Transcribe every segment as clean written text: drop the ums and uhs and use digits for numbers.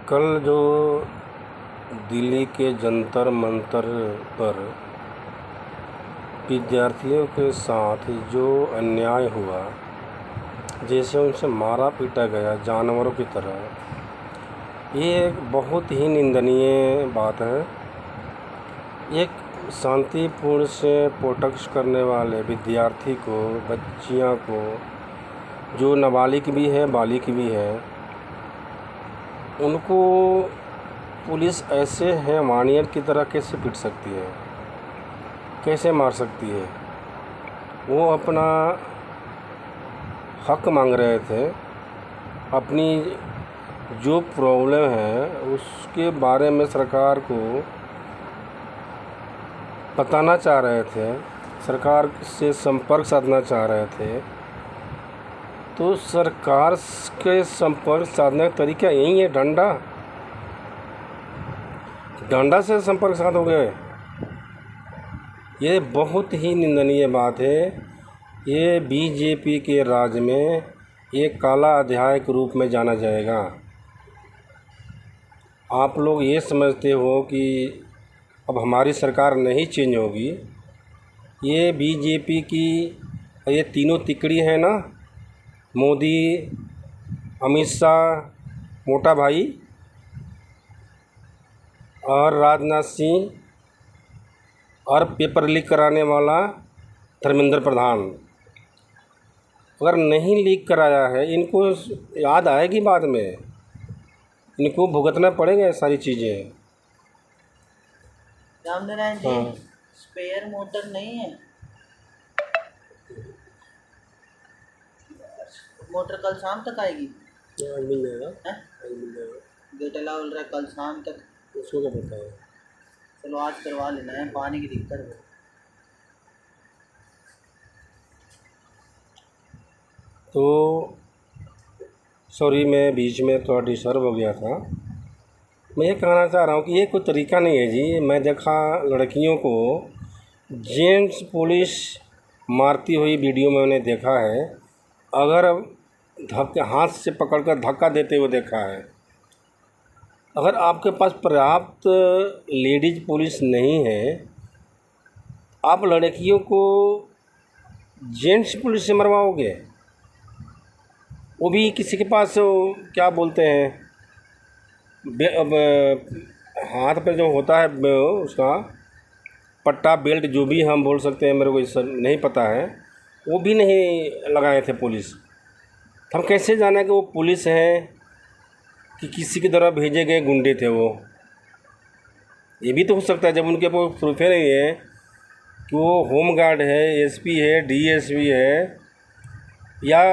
कल जो दिल्ली के जंतर मंतर पर विद्यार्थियों के साथ जो अन्याय हुआ, जैसे उनसे मारा पीटा गया जानवरों की तरह, ये एक बहुत ही निंदनीय बात है। एक शांतिपूर्ण से प्रोटेस्ट करने वाले विद्यार्थी को, बच्चियां को, जो नाबालिग भी है बालिग भी है, उनको पुलिस ऐसे हैवानियत की तरह कैसे पीट सकती है, कैसे मार सकती है। वो अपना हक मांग रहे थे, अपनी जो प्रॉब्लम है उसके बारे में सरकार को बताना चाह रहे थे, सरकार से संपर्क साधना चाह रहे थे। तो सरकार के संपर्क साधने का तरीका यही है, डंडा से संपर्क साधोगे। ये बहुत ही निंदनीय बात है। ये बीजेपी के राज में एक काला अध्याय के रूप में जाना जाएगा। आप लोग ये समझते हो कि अब हमारी सरकार नहीं चेंज होगी। ये बीजेपी की ये तीनों तिकड़ी है ना, मोदी, अमित शाह मोटा भाई और राजनाथ सिंह और पेपर लीक कराने वाला धर्मेंद्र प्रधान, अगर नहीं लीक कराया है, इनको याद आएगी बाद में, इनको भुगतना पड़ेगा ये सारी चीज़ें। रामनारायण जी, हाँ, स्पेयर मोटर नहीं है? मोटर कल शाम तक आएगी? आज मिल जाएगा, हैं? आज मिल जाएगा। गेटला बोल रहा है कल शाम तक। उसको क्या पता है। चलो आज करवा लेना है, पानी की दिक्कत है। तो सॉरी, मैं बीच में थोड़ा डिस्टर्ब हो गया था। मैं ये कहना चाह रहा हूँ कि ये कोई तरीका नहीं है जी। मैं देखा लड़कियों को जेंट्स पुलिस मारती हुई वीडियो में मैंने देखा है। अगर धक्के हाथ से पकड़कर धक्का देते हुए देखा है। अगर आपके पास पर्याप्त लेडीज पुलिस नहीं है, आप लड़कियों को जेंट्स पुलिस से मरवाओगे, वो भी किसी के पास क्या बोलते हैं, अब हाथ पे जो होता है उसका पट्टा बेल्ट, जो भी हम बोल सकते हैं, मेरे को इस नहीं पता है, वो भी नहीं लगाए थे पुलिस। तो हम कैसे जाने कि वो पुलिस है कि किसी की तरह भेजे गए गुंडे थे वो। ये भी तो हो सकता है, जब उनके पास प्रूफ नहीं है कि वो होमगार्ड है, एसपी है, डीएसपी है या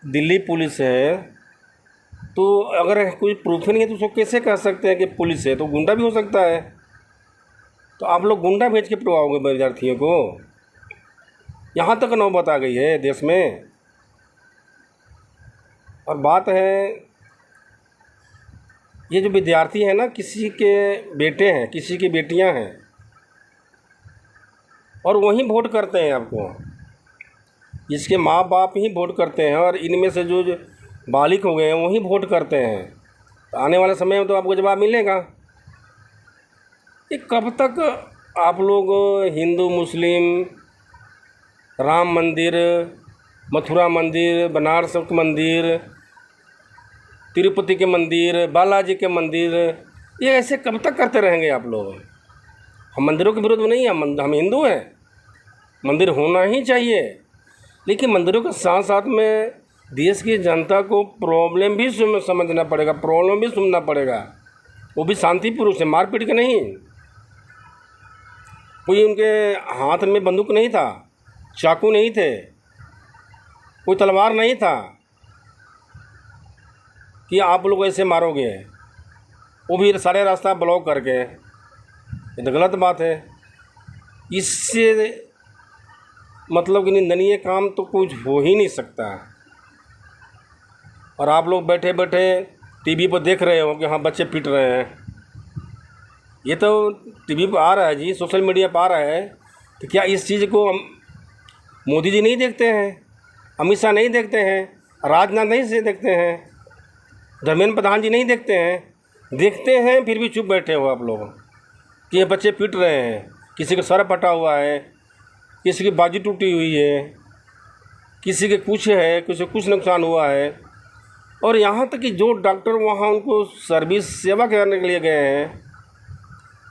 दिल्ली पुलिस है, तो अगर कोई प्रूफ नहीं है तो उसको कैसे कह सकते हैं कि पुलिस है। तो गुंडा भी हो सकता है। तो आप लोग गुंडा भेज के पिटवाओगे विद्यार्थियों को? यहाँ तक नौबत आ गई है देश में। और बात है, ये जो विद्यार्थी हैं ना, किसी के बेटे हैं, किसी की बेटियां हैं, और वहीं वोट करते हैं आपको। इसके माँ बाप ही वोट करते हैं, और इनमें से जो बालिग हो गए हैं वहीं वोट करते हैं। तो आने वाले समय में तो आपको जवाब मिलेगा। ये कब तक आप लोग हिंदू मुस्लिम, राम मंदिर, मथुरा मंदिर, बनारस के मंदिर, तिरुपति के मंदिर, बालाजी के मंदिर, ये ऐसे कब तक करते रहेंगे आप लोग? हम मंदिरों के विरोध में नहीं हैं, हम हिंदू हैं, मंदिर होना ही चाहिए। लेकिन मंदिरों के साथ साथ में देश की जनता को प्रॉब्लम भी समझना पड़ेगा, प्रॉब्लम भी सुनना पड़ेगा, वो भी शांतिपूर्वक से, मारपीट के नहीं। कोई उनके हाथ में बंदूक नहीं था, चाकू नहीं थे, कोई तलवार नहीं था कि आप लोग ऐसे मारोगे, वो भी सारे रास्ता ब्लॉक करके। ये तो गलत बात है। इससे मतलब कि निंदनीय काम तो कुछ हो ही नहीं सकता। और आप लोग बैठे बैठे टीवी पर देख रहे हो कि हाँ बच्चे पीट रहे हैं। ये तो टीवी पर आ रहा है जी, सोशल मीडिया पर आ रहा है। तो क्या इस चीज़ को मोदी जी नहीं देखते हैं, अमित शाह नहीं देखते हैं, राजनाथ नहीं से देखते हैं, धर्मेंद्र प्रधान जी नहीं देखते हैं देखते हैं फिर भी चुप बैठे हो आप लोग कि ये बच्चे पिट रहे हैं, किसी का सर फटा हुआ है, किसी की बाजू टूटी हुई है, किसी के कुछ है, किसी को कुछ नुकसान हुआ है। और यहाँ तक कि जो डॉक्टर वहाँ उनको सर्विस सेवा करने के लिए गए हैं,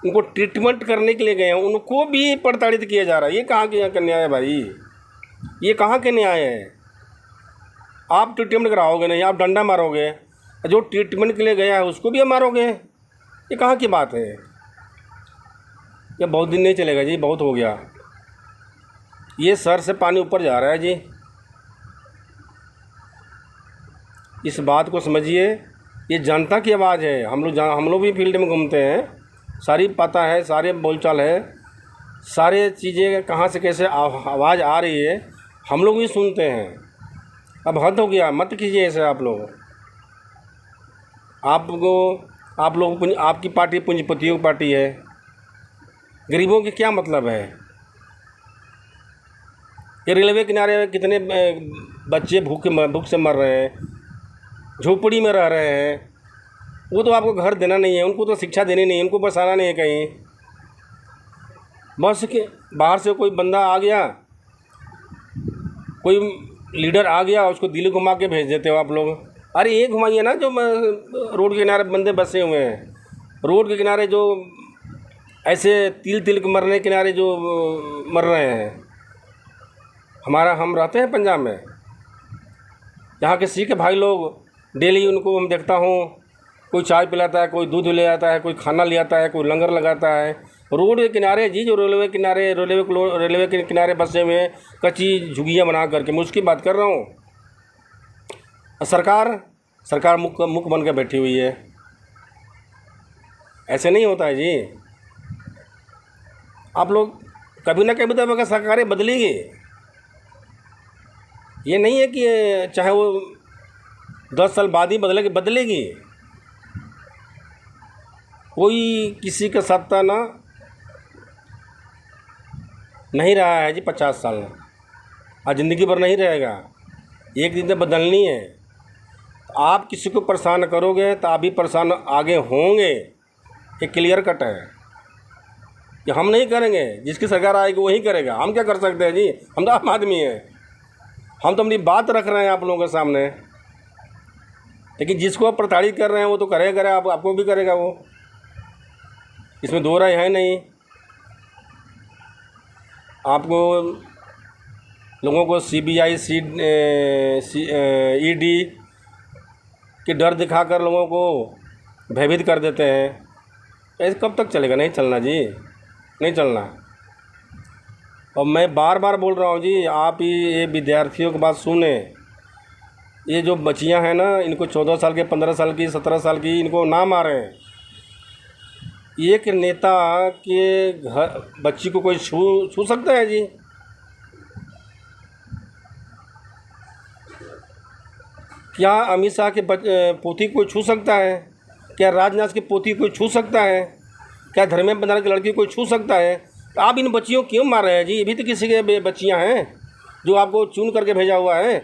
उनको ट्रीटमेंट करने के लिए गए हैं, उनको भी प्रताड़ित किया जा रहा है। ये कहाँ के न्याय है भाई? ये कहाँ के न्याय है? आप ट्रीटमेंट कराओगे नहीं, आप डंडा मारोगे, जो ट्रीटमेंट के लिए गया है उसको भी आप मारोगे। ये कहाँ की बात है? ये बहुत दिन नहीं चलेगा जी, बहुत हो गया। ये सर से पानी ऊपर जा रहा है जी। इस बात को समझिए, ये जनता की आवाज़ है। हम लोग भी फील्ड में घूमते हैं, सारी पता है, सारे बोलचाल है, सारे चीज़ें कहाँ से कैसे आवाज़ आ रही है हम लोग भी सुनते हैं। अब हद हो गया, मत कीजिए ऐसे आप लोग। आपकी पार्टी पूंजीपतियों की पार्टी है, गरीबों के क्या मतलब है? ये रेलवे किनारे कितने बच्चे भूख से मर रहे हैं, झोपड़ी में रह रहे हैं। वो तो आपको घर देना नहीं है, उनको तो शिक्षा देनी नहीं है, उनको बसाना नहीं है कहीं। बस के बाहर से कोई बंदा आ गया, कोई लीडर आ गया, उसको दिल्ली घुमा के भेज देते हो आप लोग। अरे ये घुमाइए ना, जो रोड के किनारे बंदे बसे हुए हैं, रोड के किनारे जो ऐसे तिल के मरने किनारे जो मर रहे हैं। हम रहते हैं पंजाब में, यहाँ के सिख भाई लोग डेली उनको हम देखता हूँ, कोई चाय पिलाता है, कोई दूध ले आता है, कोई खाना ले आता है, कोई लंगर लगाता है रोड के किनारे जी। जो रेलवे के किनारे बसे हुए हैं, कच्ची झुग्गियाँ बना करके, मैं उसकी बात कर रहा हूँ। सरकार मुख बन के बैठी हुई है। ऐसे नहीं होता है जी। आप लोग कभी ना कभी तो अगर सरकारें बदलेगी। ये नहीं है कि चाहे वो 10 साल बाद ही बदलेगी। कोई किसी का सत्ता ना नहीं रहा है जी 50 साल, और ज़िंदगी भर नहीं रहेगा। एक दिन तो बदलनी है। आप किसी को परेशान करोगे तो आप भी परेशान आगे होंगे। ये क्लियर कट है कि हम नहीं करेंगे, जिसकी सरकार आएगी वही करेगा। हम क्या कर सकते हैं जी? हम तो आम आदमी हैं। हम तो अपनी बात रख रहे हैं आप लोगों के सामने, लेकिन जिसको आप प्रताड़ित कर रहे हैं वो तो करेगा, आपको भी करेगा वो। इसमें दो राय है नहीं। आपको लोगों को CBI ED के डर दिखाकर लोगों को भयभीत कर देते हैं। ऐसे कब तक चलेगा? नहीं चलना जी, नहीं चलना। और मैं बार बार बोल रहा हूँ जी, आप ये विद्यार्थियों की बात सुने। ये जो बच्चियाँ हैं ना, इनको 14 साल के, 15 साल की, 17 साल की, इनको ना मारें। एक नेता के घर बच्ची को कोई छू सकता है जी? क्या अमित शाह के पोती को छू सकता है? क्या राजनाथ की पोती को छू सकता है? क्या धर्मेंद्र प्रधान की लड़की को छू सकता है? तो आप इन बच्चियों क्यों मार रहे हैं जी? ये भी तो किसी के बच्चियां हैं जो आपको चुन करके भेजा हुआ है।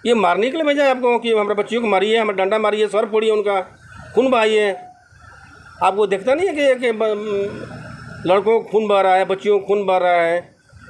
ये मारने के लिए भेजा है आपको कि हमारे बच्चियों को मारिए, हमारे डंडा मारिए, सर फोड़िए, उनका खून बहाइए। आपको दिखता नहीं है कि लड़कों को खून बह रहा है, बच्चियों को खून बह रहा है,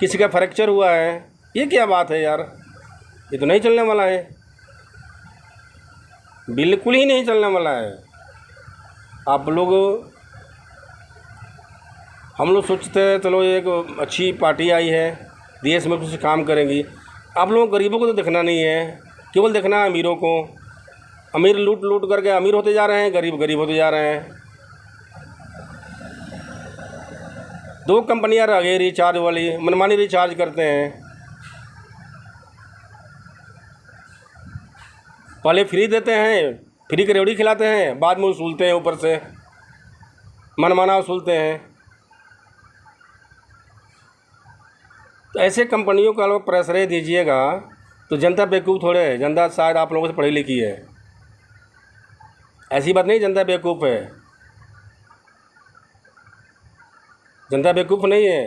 किसी का फ्रैक्चर हुआ है? ये क्या बात है यार? ये तो नहीं चलने वाला है, बिल्कुल ही नहीं चलने वाला है। हम लोग सोचते हैं चलो एक अच्छी पार्टी आई है, देश में कुछ काम करेंगी। आप लोगों को गरीबों को तो देखना नहीं है, केवल देखना है अमीरों को। अमीर लूट करके अमीर होते जा रहे हैं, गरीब होते जा रहे हैं। 2 कंपनियां रह गई रिचार्ज वाली, मनमानी रिचार्ज करते हैं। पहले फ्री देते हैं, फ्री की रेवड़ी खिलाते हैं, बाद में वसूलते हैं, ऊपर से मनमाना वसूलते हैं। तो ऐसे कंपनियों का लोग प्रेशर दीजिएगा तो जनता बेवकूफ़ थोड़े है। जनता शायद आप लोगों से पढ़ी लिखी है, ऐसी बात नहीं जनता बेवकूफ़ है। जनता बेवकूफ़ नहीं है।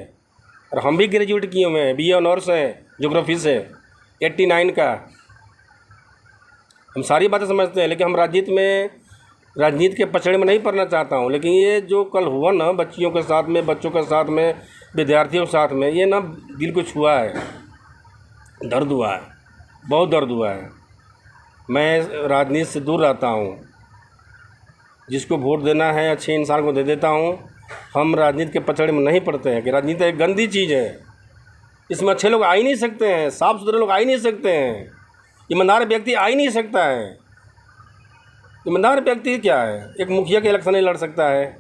और हम भी ग्रेजुएट किए हुए हैं, BA ऑनर्स हैं ज्योग्राफी से, 89 का। हम सारी बातें समझते हैं, लेकिन हम राजनीति में राजनीति के पचड़े में नहीं पड़ना चाहता हूँ, लेकिन ये जो कल हुआ ना बच्चियों के साथ में, बच्चों के साथ में, विद्यार्थियों के साथ में, ये ना दिल को छुआ है, दर्द हुआ है, बहुत दर्द हुआ है। मैं राजनीति से दूर रहता हूँ, जिसको वोट देना है अच्छे इंसान को दे देता हूँ। हम राजनीति के पचड़े में नहीं पड़ते हैं कि राजनीति एक गंदी चीज़ है, इसमें अच्छे लोग आ ही नहीं सकते हैं, साफ़ सुथरे लोग आ ही नहीं सकते हैं, ईमानदार व्यक्ति आ ही नहीं सकता है। ईमानदार व्यक्ति क्या है? एक मुखिया के इलेक्शन नहीं लड़ सकता है,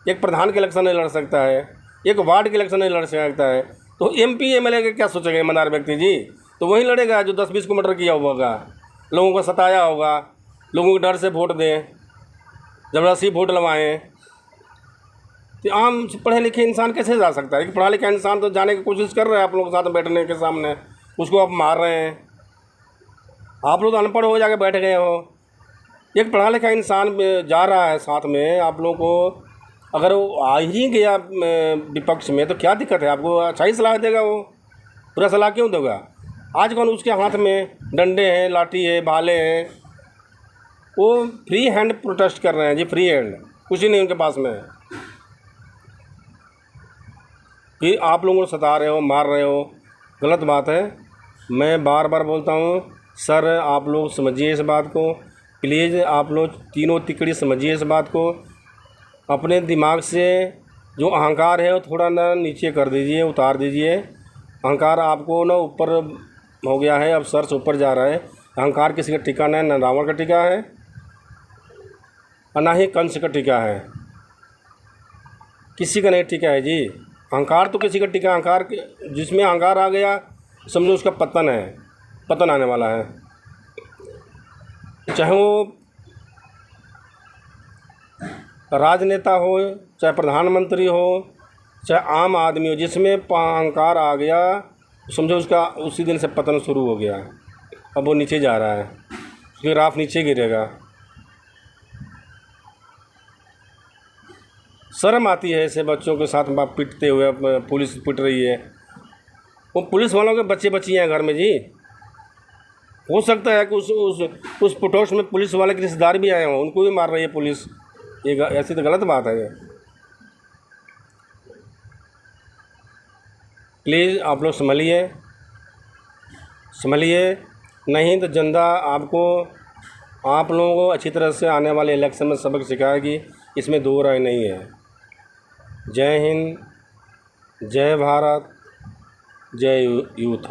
एक प्रधान के इलेक्शन नहीं लड़ सकता है, एक वार्ड के इलेक्शन नहीं लड़ सकता है, तो MP MLA का क्या सोचेगा ईमानदार व्यक्ति जी? तो वही लड़ेगा जो 10-20 को मर्डर किया होगा, लोगों को सताया होगा, लोगों के डर से वोट दें, ज़बरदस्ती वोट लगवाएँ। तो आम पढ़े लिखे इंसान कैसे जा सकता है? एक पढ़ा लिखा इंसान तो जाने की कोशिश कर रहा है आप लोगों के साथ बैठने के सामने, उसको आप मार रहे हैं। आप लोग तो अनपढ़ हो जाके बैठ गए हो। एक पढ़ा लिखा इंसान जा रहा है साथ में, आप लोगों को अगर वो आ ही गया विपक्ष में तो क्या दिक्कत है? आपको अच्छा ही सलाह देगा वो, बुरा सलाह क्यों देगा? आज कौन उसके हाथ में डंडे हैं, लाठी है, भाले हैं, वो फ्री हैंड प्रोटेस्ट कर रहे हैं जी, फ्री हैंड, कुछ ही नहीं उनके पास में। फिर आप लोगों को सता रहे हो, मार रहे हो, गलत बात है। मैं बार बार बोलता हूँ सर, आप लोग समझिए इस बात को, प्लीज़ आप लोग तीनों तिकड़ी समझिए इस बात को। अपने दिमाग से जो अहंकार है वो थोड़ा ना नीचे कर दीजिए, उतार दीजिए। अहंकार आपको ना ऊपर हो गया है, अब सर से ऊपर जा रहा है। अहंकार किसी का टिका नहीं, ना रावण का टिका है और ना ही कंस का टिका है, किसी का नहीं टिका है जी। अहंकार तो किसी का टिका, अहंकार जिसमें अहंकार आ गया समझो उसका पतन है, पतन आने वाला है। चाहे वो राजनेता हो, चाहे प्रधानमंत्री हो, चाहे आम आदमी हो, जिसमें अहंकार आ गया समझो उसका उसी दिन से पतन शुरू हो गया। अब वो नीचे जा रहा है, उसकी राख नीचे गिरेगा। शर्म आती है ऐसे बच्चों के साथ बाप पीटते हुए, पुलिस पीट रही है। वो पुलिस वालों के बच्चे बच्चियाँ हैं घर में जी। हो सकता है कि उस पुटोश में पुलिस वाले के रिश्तेदार भी आए हों, उनको भी मार रही है पुलिस। ये ऐसी तो गलत बात है ये। प्लीज़ आप लोग संभलिए, संभलिए, नहीं तो जनता आपको, आप लोगों को अच्छी तरह से आने वाले इलेक्शन में सबक सिखाएगी, इसमें दो राय नहीं है। जय हिंद, जय भारत, जय यूथ।